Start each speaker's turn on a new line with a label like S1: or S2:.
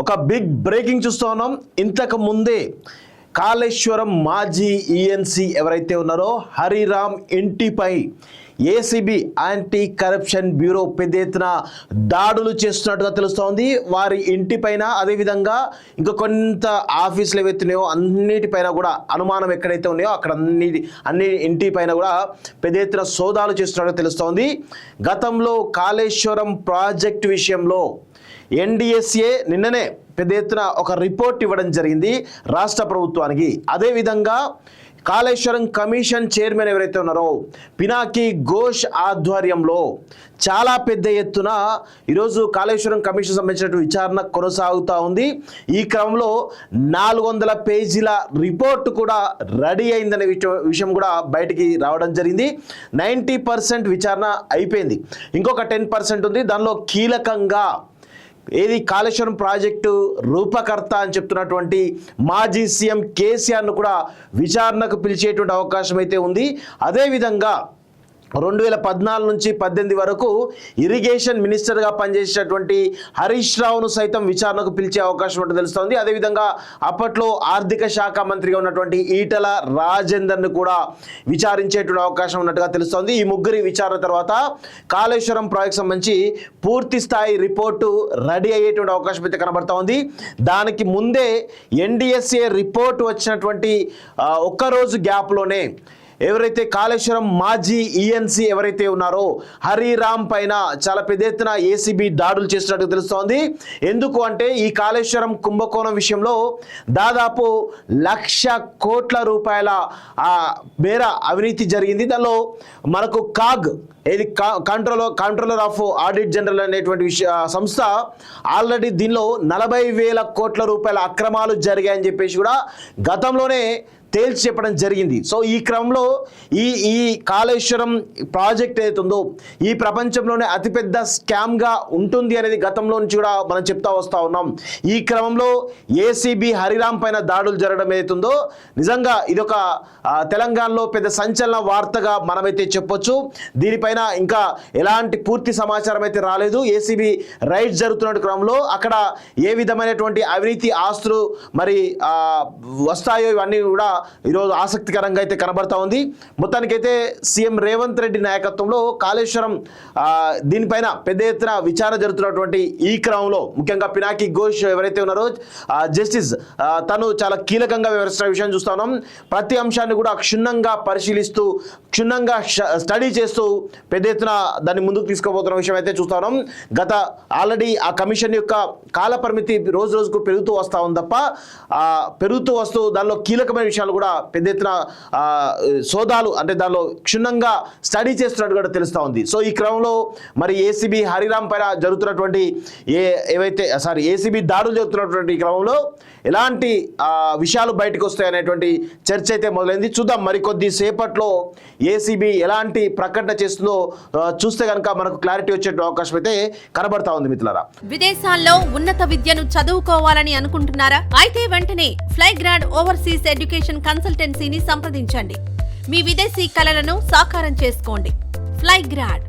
S1: ఒక big breaking చూస్తూ ఉన్నాం. ఇంతకు ముందే కాళేశ్వరం మాజీ ఈఎన్సీ ఎవరైతే ఉన్నారో హరిరామ్ ఇంటిపై ఏసీబీ యాంటీ కరప్షన్ బ్యూరో పెద్ద ఎత్తున దాడులు చేస్తున్నట్టుగా తెలుస్తోంది. వారి ఇంటిపైన అదేవిధంగా ఇంకా కొంత ఆఫీసులు ఏవైతున్నాయో అన్నిటిపైన కూడా అనుమానం ఎక్కడైతే ఉన్నాయో అక్కడ అన్ని ఇంటిపైన కూడా పెద్ద ఎత్తున సోదాలు చేస్తున్నట్టుగా తెలుస్తోంది. గతంలో కాళేశ్వరం ప్రాజెక్టు విషయంలో ఎన్డీఎస్ఏ నిన్ననే పెద్ద ఎత్తున ఒక రిపోర్ట్ ఇవ్వడం జరిగింది రాష్ట్ర ప్రభుత్వానికి. అదేవిధంగా కాళేశ్వరం కమిషన్ చైర్మన్ ఎవరైతే ఉన్నారో పినాకి ఘోష్ ఆధ్వర్యంలో చాలా పెద్ద ఎత్తున ఈరోజు కాళేశ్వరం కమిషన్ సంబంధించిన విచారణ కొనసాగుతూ ఉంది. ఈ క్రమంలో 400 పేజీల రిపోర్ట్ కూడా రెడీ అయిందనే విషయం కూడా బయటికి రావడం జరిగింది. 90% విచారణ అయిపోయింది, ఇంకొక 10% ఉంది. దానిలో కీలకంగా ఏది కాళేశ్వరం ప్రాజెక్టు రూపకర్త అని చెప్తున్నటువంటి మాజీ సీఎం కేసీఆర్ను కూడా విచారణకు పిలిచేటువంటి అవకాశం అయితే ఉంది. అదేవిధంగా 2014 నుంచి 18 వరకు ఇరిగేషన్ మినిస్టర్గా పనిచేసేటటువంటి హరీష్ రావును సైతం విచారణకు పిలిచే అవకాశం ఉంటే తెలుస్తోంది. అదేవిధంగా అప్పట్లో ఆర్థిక శాఖ మంత్రిగా ఉన్నటువంటి ఈటల రాజేందర్ను కూడా విచారించేటువంటి అవకాశం ఉన్నట్టుగా తెలుస్తోంది. ఈ ముగ్గురి విచారణ తర్వాత కాళేశ్వరం ప్రాజెక్ట్ సంబంధించి పూర్తి స్థాయి రిపోర్టు రెడీ అయ్యేటువంటి అవకాశం అయితే కనబడతా ఉంది. దానికి ముందే ఎన్డీఎస్ఏ రిపోర్ట్ వచ్చినటువంటి ఒక్కరోజు గ్యాప్లోనే ఎవరైతే కాళేశ్వరం మాజీ ఈఎన్సీ ఎవరైతే ఉన్నారో హరిరామ్ పైన చాలా పెద్ద ఎత్తున ఏసీబీ దాడులు చేస్తున్నట్టు తెలుస్తోంది. ఎందుకు అంటే ఈ కాళేశ్వరం కుంభకోణం విషయంలో దాదాపు 1,00,000 కోట్ల రూపాయల మేర అవినీతి జరిగింది. దానిలో మనకు కాగ్ ఏది కంట్రోలర్ ఆఫ్ ఆడిట్ జనరల్ అనేటువంటి సంస్థ ఆల్రెడీ దీనిలో 40,000 కోట్ల రూపాయల అక్రమాలు జరిగాయని చెప్పేసి కూడా గతంలోనే తేల్చి చెప్పడం జరిగింది. సో ఈ క్రమంలో ఈ కాళేశ్వరం ప్రాజెక్ట్ ఏదైతుందో ఈ ప్రపంచంలోనే అతిపెద్ద స్కామ్గా ఉంటుంది అనేది గతంలో నుంచి కూడా మనం చెప్తా వస్తూ ఉన్నాం. ఈ క్రమంలో ఏసీబీ హరిరామ్ పైన దాడులు జరగడం ఏదైతుందో నిజంగా ఇదొక తెలంగాణలో పెద్ద సంచలన వార్తగా మనమైతే చెప్పొచ్చు. దీనిపైన ఇంకా ఎలాంటి పూర్తి సమాచారం అయితే రాలేదు. ఏసీబీ రైడ్ జరుగుతున్న క్రమంలో అక్కడ ఏ విధమైనటువంటి అవినీతి ఆస్తులు మరి వస్తాయో ఇవన్నీ కూడా ఈరోజు ఆసక్తికరంగా అయితే కనబడతా ఉంది. మొత్తానికైతే సీఎం రేవంత్ రెడ్డి నాయకత్వంలో కాళేశ్వరం దీనిపైన పెద్ద ఎత్తున విచారణ జరుగుతున్నటువంటి ఈ క్రమంలో ముఖ్యంగా పినాకి ఘోష్ ఎవరైతే ఉన్నారో జస్టిస్ తను చాలా కీలకంగా వ్యవహరిస్తున్న విషయం చూస్తా ఉన్నాం. ప్రతి అంశాన్ని కూడా క్షుణ్ణంగా పరిశీలిస్తూ క్షుణ్ణంగా స్టడీ చేస్తూ పెద్ద ఎత్తున దాన్ని ముందుకు తీసుకుపోతున్న విషయం అయితే చూస్తా ఉన్నాం. ఆల్రెడీ ఆ కమిషన్ యొక్క కాల పరిమితి రోజు రోజుకు పెరుగుతూ వస్తూ ఉంది తప్ప పెరుగుతూ వస్తూ దానిలో కీలకమైన విషయాలు కూడా పెద్ద ఎత్తున సోదాలు అంటే దానిలో క్షుణ్ణంగా స్టడీ చేస్తున్నట్టు కూడా తెలుస్తూ ఉంది. సో ఈ క్రమంలో మరి ఏసీబీ హరిరామ్ పైన జరుగుతున్నటువంటి ఏసీబీ దాడులు జరుగుతున్నటువంటి క్రమంలో ఎలాంటి విషయాలు బయటకు వస్తాయనేటువంటి చర్చ అయితే మొదలైంది. చూద్దాం మరికొద్ది సేపట్లో ఏసీబీ ఎలాంటి ప్రకటన చేస్తుందో చూస్తే కనుక మనకు క్లారిటీ వచ్చే అవకాశం అయితే కనబడతా ఉంది. మిత్రులారా,
S2: విదేశాల్లో ఉన్నత విద్యను చదువుకోవాలని అనుకుంటున్నారా? అయితే వెంటనే ఫ్లైగ్రాండ్ ఓవర్సీస్ ఎడ్యుకేషన్ కన్సల్టెన్సీని సంప్రదించండి. మీ విదేశీ కలలను సాకారం చేసుకోండి. ఫ్లైగ్రాండ్